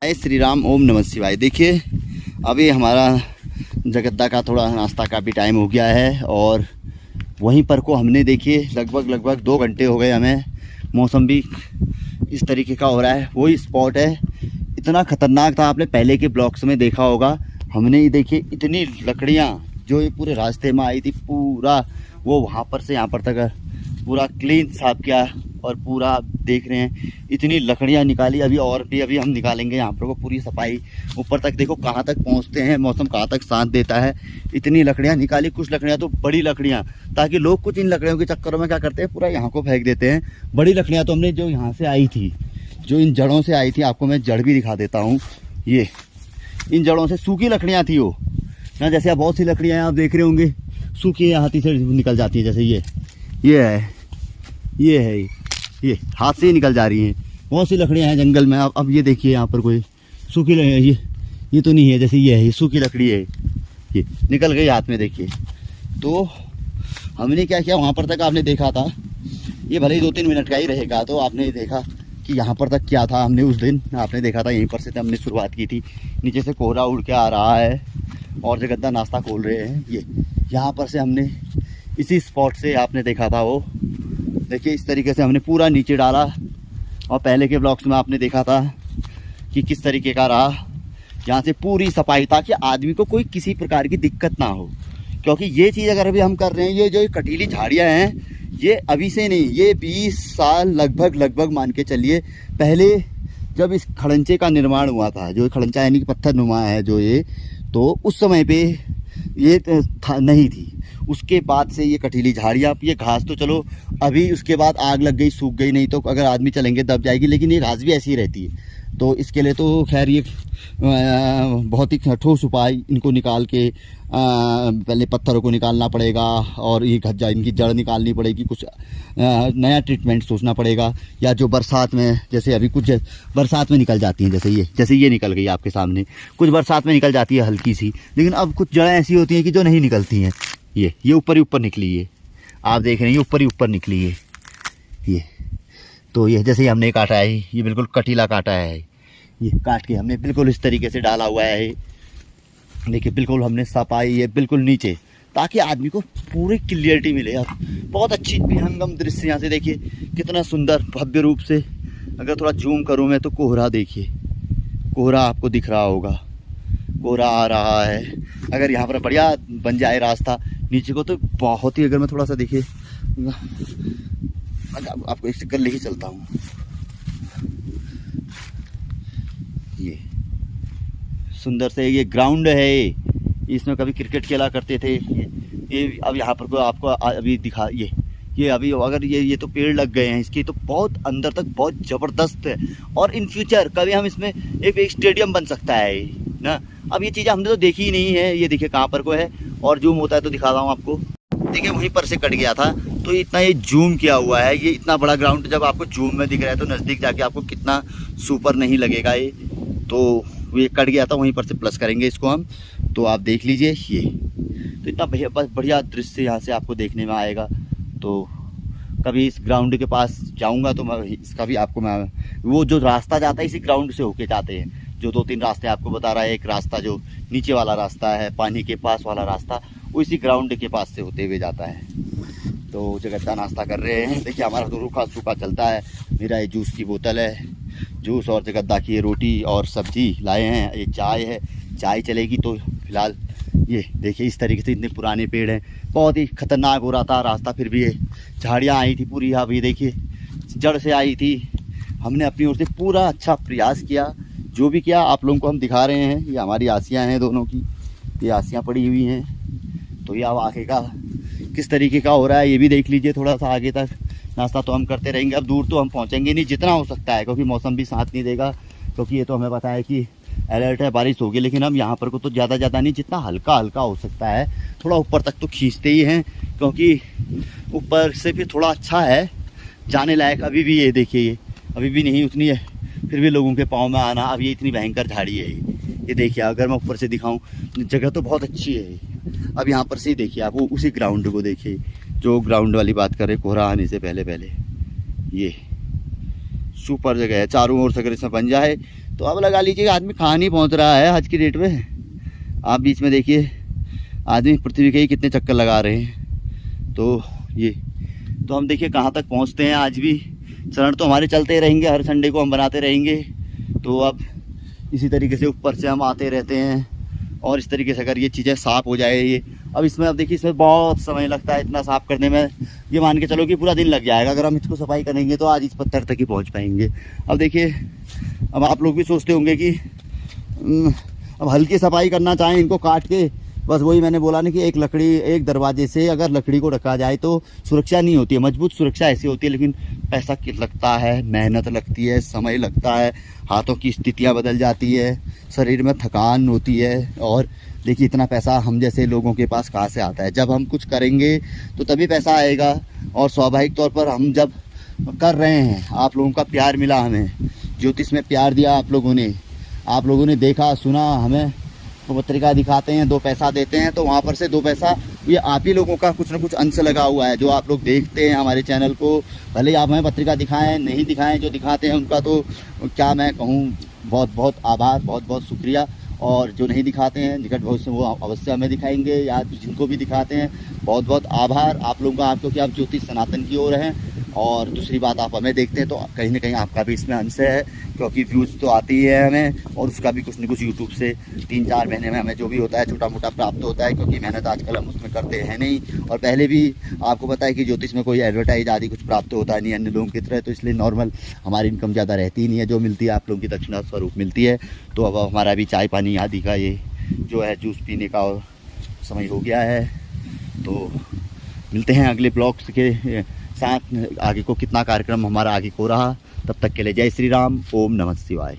जय श्री राम, ओम नमः शिवाय। देखिए अभी हमारा जगद्दा का थोड़ा नाश्ता का भी टाइम हो गया है और वहीं पर को हमने देखिए लगभग 2 घंटे हो गए हमें। मौसम भी इस तरीके का हो रहा है। वही स्पॉट है, इतना ख़तरनाक था, आपने पहले के ब्लॉग्स में देखा होगा। हमने ये देखिए इतनी लकड़ियाँ जो ये पूरे रास्ते में आई थी, पूरा वो वहाँ पर से यहाँ पर तक पूरा क्लीन साफ किया और पूरा देख रहे हैं इतनी लकड़ियाँ निकाली। अभी हम निकालेंगे यहाँ पर को पूरी सफाई ऊपर तक। देखो कहाँ तक पहुँचते हैं, मौसम कहाँ तक साथ देता है। इतनी लकड़ियाँ निकाली, कुछ लकड़ियाँ तो बड़ी लकड़ियाँ, ताकि लोग कुछ इन लकड़ियों के चक्करों में क्या करते हैं, पूरा यहाँ को फेंक देते हैं। बड़ी लकड़ियाँ तो हमने जो यहाँ से आई थी, जो इन जड़ों से आई थी, आपको मैं जड़ भी दिखा देता हूँ। ये इन जड़ों से सूखी लकड़ियाँ थी वो ना, जैसे आप बहुत सी लकड़ियाँ आप देख रहे होंगे सूखी हाथी से निकल जाती है। जैसे ये है ये हाथ से ही निकल जा रही हैं। बहुत सी लकड़ियाँ हैं जंगल में। अब ये देखिए यहाँ पर कोई सूखी ये तो नहीं है, जैसे ये है, ये सूखी लकड़ी है, ये निकल गई हाथ में। देखिए तो हमने क्या किया, वहाँ पर तक आपने देखा था, ये भले ही 2-3 मिनट का ही रहेगा, तो आपने देखा कि यहाँ पर तक क्या था। हमने उस दिन आपने देखा था, यहीं पर से हमने शुरुआत की थी। नीचे से कोहरा उड़ के आ रहा है और जगद्दा नाश्ता खोल रहे हैं। ये यहाँ पर से हमने इसी स्पॉट से आपने देखा था वो। देखिए इस तरीके से हमने पूरा नीचे डाला और पहले के ब्लॉग्स में आपने देखा था कि किस तरीके का रहा। यहाँ से पूरी सफाई, ताकि आदमी को कोई किसी प्रकार की दिक्कत ना हो। क्योंकि ये चीज़ अगर अभी हम कर रहे हैं, ये जो कटीली झाड़ियाँ हैं, ये अभी से नहीं, ये 20 साल लगभग मान के चलिए पहले जब इस खड़ंचे का निर्माण हुआ था, जो खड़ंचा यानी कि पत्थर नुमा है जो ये, तो उस समय पे ये नहीं थी। उसके बाद से ये कटीली झाड़ियाँ, ये घास तो चलो अभी उसके बाद आग लग गई, सूख गई, नहीं तो अगर आदमी चलेंगे दब जाएगी, लेकिन ये घास भी ऐसी ही रहती है। तो इसके लिए तो खैर ये बहुत ही ठोस उपाय, इनको निकाल के पहले पत्थरों को निकालना पड़ेगा और ये इनकी जड़ निकालनी पड़ेगी, कुछ नया ट्रीटमेंट सोचना पड़ेगा। या जो बरसात में, जैसे अभी कुछ बरसात में निकल जाती हैं, जैसे ये निकल गई आपके सामने, कुछ बरसात में निकल जाती है हल्की सी, लेकिन अब कुछ जड़ें ऐसी होती हैं कि जो नहीं निकलती हैं। ये ऊपर ही ऊपर निकली है, आप देख रहे हैं, ये ऊपर ही ऊपर निकली है। ये तो ये जैसे ही हमने काटा है, ये बिल्कुल कटीला काटा है। ये काट के हमने बिल्कुल इस तरीके से डाला हुआ है। देखिए बिल्कुल हमने सफाई है बिल्कुल नीचे, ताकि आदमी को पूरी क्लियरिटी मिले। अब बहुत अच्छी विहंगम दृश्य यहाँ से देखिए, कितना सुंदर भव्य रूप से। अगर थोड़ा जूम करूँ मैं तो कोहरा देखिए, कोहरा आपको दिख रहा होगा, कोहरा आ रहा है। अगर यहाँ पर बढ़िया बन जाए रास्ता नीचे को, तो बहुत ही, अगर मैं थोड़ा सा देखिए आपको एक चक्कर लेके चलता हूँ। ये सुंदर से ये ग्राउंड है, इसमें कभी क्रिकेट खेला करते थे। ये अब यहाँ पर को आपको अभी दिखा, ये अभी अगर ये तो पेड़ लग गए हैं इसके, तो बहुत अंदर तक बहुत ज़बरदस्त है। और इन फ्यूचर कभी हम इसमें एक स्टेडियम बन सकता है ना। अब ये चीज़ें हमने तो देखी ही नहीं है। ये देखिए कहाँ पर को है, और जूम होता है तो दिखा रहा हूँ आपको। देखिए वहीं पर से कट गया था, तो इतना ये जूम किया हुआ है। ये इतना बड़ा ग्राउंड जब आपको जूम में दिख रहा है, तो नज़दीक जाके आपको कितना सुपर नहीं लगेगा। ये तो ये कट गया था, वहीं पर से प्लस करेंगे इसको हम, तो आप देख लीजिए। ये तो इतना बढ़िया दृश्य यहाँ से आपको देखने में आएगा। तो कभी इस ग्राउंड के पास जाऊँगा तो मैं इसका भी आपको, मैं वो जो रास्ता जाता है इसी ग्राउंड से होके जाते हैं, जो 2-3 रास्ते आपको बता रहा है। एक रास्ता जो नीचे वाला रास्ता है, पानी के पास वाला रास्ता, वो इसी ग्राउंड के पास से होते हुए जाता है। तो जगद्दा नाश्ता कर रहे हैं। देखिए हमारा तो रूखा सूखा चलता है। मेरा ये जूस की बोतल है, जूस, और जगद्दा की रोटी और सब्जी लाए हैं। ये चाय है, चाय चलेगी। तो फिलहाल ये देखिए इस तरीके से इतने पुराने पेड़ हैं, बहुत ही खतरनाक हो रहा था रास्ता, फिर भी ये झाड़ियाँ आई थी पूरी। आप ये देखिए जड़ से आई थी। हमने अपनी ओर से पूरा अच्छा प्रयास किया, जो भी किया आप लोगों को हम दिखा रहे हैं। ये हमारी आसियाँ हैं दोनों की, ये आसियाँ पड़ी हुई हैं। तो ये अब आगे का किस तरीके का हो रहा है ये भी देख लीजिए। थोड़ा सा आगे तक नाश्ता तो हम करते रहेंगे। अब दूर तो हम पहुंचेंगे नहीं, जितना हो सकता है, क्योंकि मौसम भी साथ नहीं देगा। क्योंकि ये तो हमें पता है कि अलर्ट है, बारिश होगी, लेकिन हम यहाँ पर को तो ज़्यादा नहीं, जितना हल्का हो सकता है। थोड़ा ऊपर तक तो खींचते ही हैं, क्योंकि ऊपर से भी थोड़ा अच्छा है जाने लायक। अभी भी ये देखिए, ये अभी भी नहीं उतनी है, फिर भी लोगों के पाँव में आना। अब ये इतनी भयंकर झाड़ी है ये देखिए। अगर मैं ऊपर से दिखाऊँ, जगह तो बहुत अच्छी है। अब यहाँ पर से ही देखिए आप, वो उसी ग्राउंड को देखिए, जो ग्राउंड वाली बात करें, कोहरा आने से पहले ये सुपर जगह है। चारों ओर से अगर इसमें बन जाए तो अब लगा लीजिए आदमी कहाँ नहीं पहुँच रहा है आज की डेट में। आप बीच में देखिए आदमी पृथ्वी के ही कितने चक्कर लगा रहे हैं। तो ये तो हम देखिए कहाँ तक पहुँचते हैं। आज भी चरण तो हमारे चलते रहेंगे, हर संडे को हम बनाते रहेंगे। तो अब इसी तरीके से ऊपर से हम आते रहते हैं और इस तरीके से अगर ये चीज़ें साफ़ हो जाए ये अब इसमें अब देखिए इसमें बहुत समय लगता है इतना साफ़ करने में। ये मान के चलो कि पूरा दिन लग जाएगा अगर हम इसको सफाई करेंगे तो आज इस पत्थर तक ही पहुंच पाएंगे। अब देखिए अब आप लोग भी सोचते होंगे कि अब हल्की सफाई करना चाहें इनको काट के, बस वही मैंने बोला ना कि एक लकड़ी एक दरवाजे से अगर लकड़ी को रखा जाए तो सुरक्षा नहीं होती है, मजबूत सुरक्षा ऐसी होती है। लेकिन पैसा लगता है, मेहनत लगती है, समय लगता है, हाथों की स्थितियाँ बदल जाती है, शरीर में थकान होती है। और देखिए इतना पैसा हम जैसे लोगों के पास कहाँ से आता है। जब हम कुछ करेंगे तो तभी पैसा आएगा। और स्वाभाविक तौर पर हम जब कर रहे हैं, आप लोगों का प्यार मिला, हमें ज्योतिष में प्यार दिया आप लोगों ने देखा सुना, हमें तो पत्रिका दिखाते हैं, 2 पैसा देते हैं, तो वहाँ पर से 2 पैसा ये आप ही लोगों का कुछ ना कुछ अंश लगा हुआ है। जो आप लोग देखते हैं हमारे चैनल को, भले ही आप हमें पत्रिका दिखाएं नहीं दिखाएं, जो दिखाते हैं उनका तो क्या मैं कहूँ, बहुत बहुत आभार, बहुत बहुत शुक्रिया। और जो नहीं दिखाते हैं निकट भविष्य में वो अवश्य हमें दिखाएंगे, या जिनको भी दिखाते हैं बहुत बहुत आभार आप लोगों का, आप क्योंकि आप ज्योतिष सनातन की ओर हैं। और दूसरी बात आप हमें देखते हैं तो कहीं ना कहीं आपका भी इसमें अंश है, क्योंकि व्यूज़ तो आती ही है हमें और उसका भी कुछ न कुछ यूट्यूब से 3-4 महीने में हमें जो भी होता है छोटा मोटा प्राप्त होता है, क्योंकि मेहनत आजकल हम उसमें करते हैं नहीं। और पहले भी आपको पता है कि ज्योतिष में कोई एडवर्टाइज आदि कुछ प्राप्त होता नहीं अन्य लोगों की तरह, तो इसलिए नॉर्मल हमारी इनकम ज़्यादा रहती ही नहीं है। जो मिलती है आप लोगों की दक्षिणा स्वरूप मिलती है। तो अब हमारा भी चाय पानी आदि का ये जो है जूस पीने का समय हो गया है। तो मिलते हैं अगले ब्लॉग्स के साथ, आगे को कितना कार्यक्रम हमारा आगे को रहा। तब तक के लिए जय श्री राम, ओम नमः शिवाय।